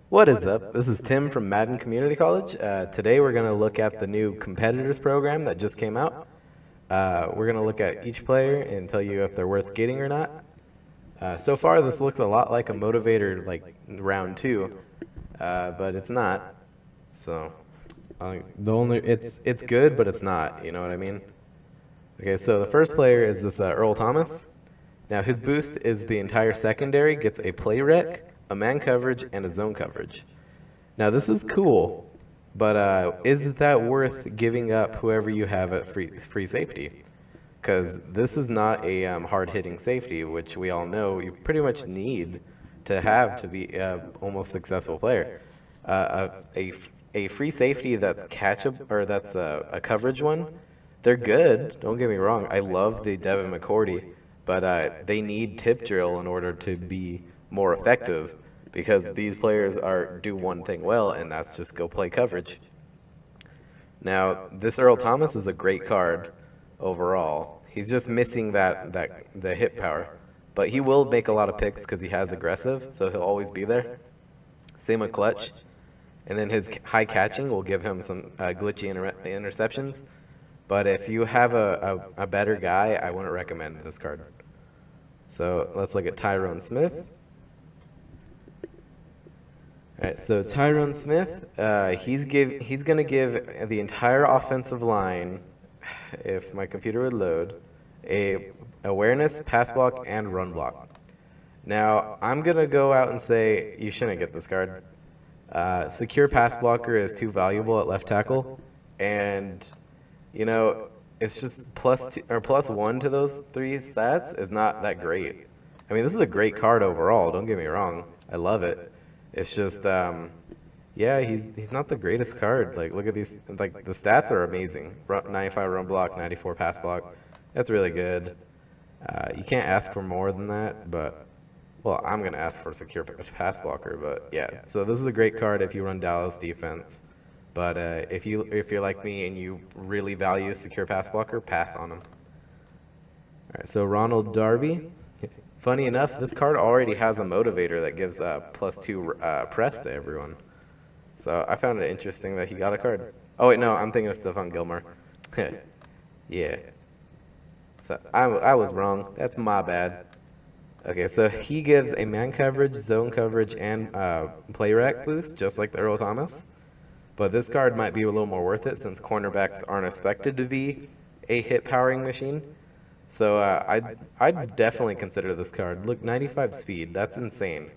What is up? This is Tim from Madden Community College. Today we're going to look at the new competitors program that just came out. We're going to look at each player and tell you if they're worth getting or not. So far this looks a lot like a motivator like round 2, but it's not. So it's good, but it's not, you know what I mean? Okay, so the first player is this Earl Thomas. Now his boost is the entire secondary gets a play rec, a man coverage, and a zone coverage. Now this is cool, but is that worth giving up whoever you have at free safety? Because this is not a hard-hitting safety, which we all know you pretty much need to have to be an almost successful player. A free safety that's catchable, or that's a coverage one, they're good. Don't get me wrong. I love the Devin McCourty, but they need tip drill in order to be more effective, because these players do one thing well, and that's just go play coverage. Now, this Earl Thomas is a great card overall. He's just missing the hit power, but he will make a lot of picks because he has aggressive, so he'll always be there. Same with clutch, and then his high catching will give him some glitchy interceptions. But if you have a better guy, I wouldn't recommend this card. So let's look at Tyron Smith. All right, so Tyron Smith, he's going to give the entire offensive line, if my computer would load, a awareness, pass block, and run block. Now, I'm going to go out and say you shouldn't get this card. Secure pass blocker is too valuable at left tackle, and you know, it's just +1 to those 3 stats is not that great. I mean, this is a great card overall, don't get me wrong. I love it. It's just, yeah, he's not the greatest card. Like, look at these, like, the stats are amazing. 95 run block, 94 pass block. That's really good. You can't ask for more than that, but, well, I'm going to ask for a secure pass blocker, but, yeah. So this is a great card if you run Dallas defense. But if you're like me and you really value secure pass blocker, pass on him. All right, so Ronald Darby. Funny enough, this card already has a motivator that gives +2 press to everyone. So I found it interesting that he got a card. Oh wait, no, I'm thinking of Stephon Gilmore. Yeah. So I was wrong. That's my bad. Okay, so he gives a man coverage, zone coverage, and play rec boost, just like the Earl Thomas. But this card might be a little more worth it since cornerbacks aren't expected to be a hit powering machine. So I'd definitely consider this card. Look, 95 speed. That's insane.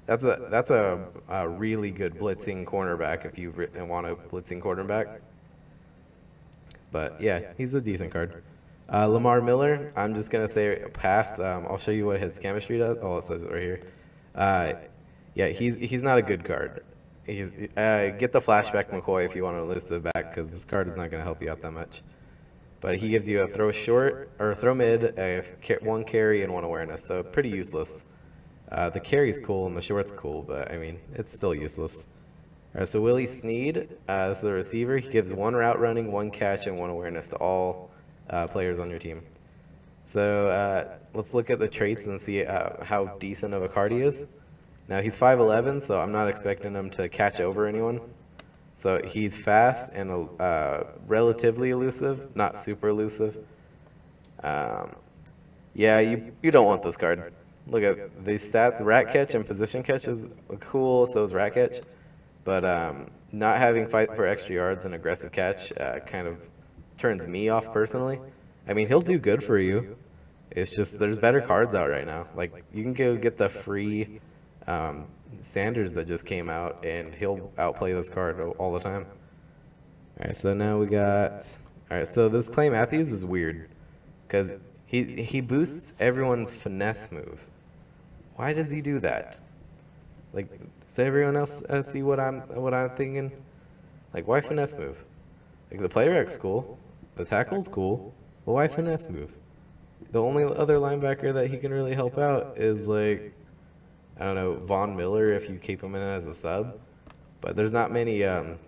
That's a really good blitzing cornerback if you want a blitzing quarterback. But yeah, he's a decent card. Lamar Miller, I'm just gonna say pass. I'll show you what his chemistry does. Oh, it says it right here. Yeah, he's not a good card. Get the flashback McCoy if you want to elusive back, because this card is not going to help you out that much. But he gives you a throw short or throw mid, 1 carry and 1 awareness, so pretty useless. The carry's cool and the short's cool, but I mean it's still useless. All right, so Willie Snead, this is the receiver. He gives 1 route running, 1 catch, and 1 awareness to all players on your team. So let's look at the traits and see how decent of a card he is. Now, he's 5'11", so I'm not expecting him to catch over anyone. So he's fast and relatively elusive, not super elusive. Yeah, you don't want this card. Look at these stats. Rat catch and position catch is cool, so is rat catch. But not having fight for extra yards and aggressive catch kind of turns me off personally. I mean, he'll do good for you. It's just there's better cards out right now. Like, you can go get the free Sanders that just came out, and he'll outplay this card all the time. All right, so now we got. All right, so this Clay Matthews is weird because he boosts everyone's finesse move. Why does he do that? Like, does everyone else see what I'm thinking? Like, why finesse move? Like, the play rec's cool, the tackle's cool, but why finesse move? The only other linebacker that he can really help out is, like, I don't know, Von Miller if you keep him in as a sub. But there's not many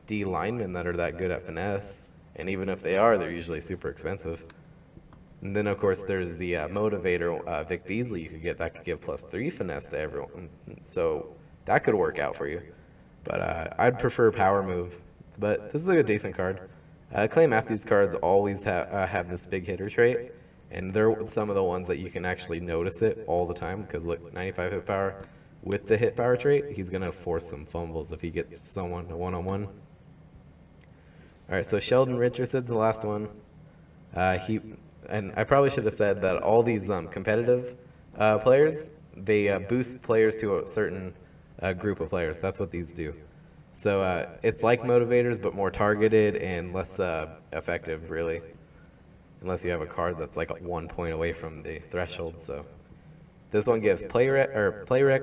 D linemen that are that good at finesse. And even if they are, they're usually super expensive. And then, of course, there's the motivator, Vic Beasley, you could get that could give +3 finesse to everyone. So that could work out for you. But I'd prefer Power Move. But this is a decent card. Clay Matthews cards always have this big hitter trait, and they're some of the ones that you can actually notice it all the time, because look, 95 hit power with the hit power trait, he's going to force some fumbles if he gets someone to one-on-one. All right, so Sheldon Richardson's the last one. And I probably should have said that all these competitive players, they boost players to a certain group of players. That's what these do. So it's like motivators, but more targeted and less effective, really. Unless you have a card that's like 1 point away from the threshold. So this one gives play wreck,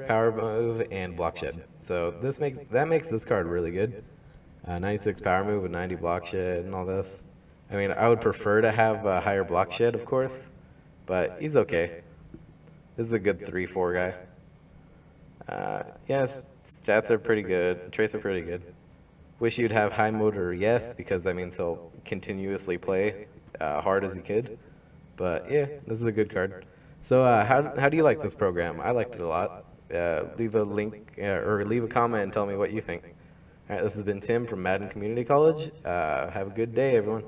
power move, and block shed. So that makes this card really good. 96 power move with 90 block shed and all this. I mean, I would prefer to have a higher block shed, of course, but he's okay. This is a good 3-4 guy. Yes, stats are pretty good. Traits are pretty good. Wish you'd have high motor, yes, because that means he'll continuously play hard as he could. But yeah, this is a good card. So how do you like this program? I liked it a lot. Leave a link or leave a comment and tell me what you think. All right, this has been Tim from Madden Community College. Have a good day, everyone.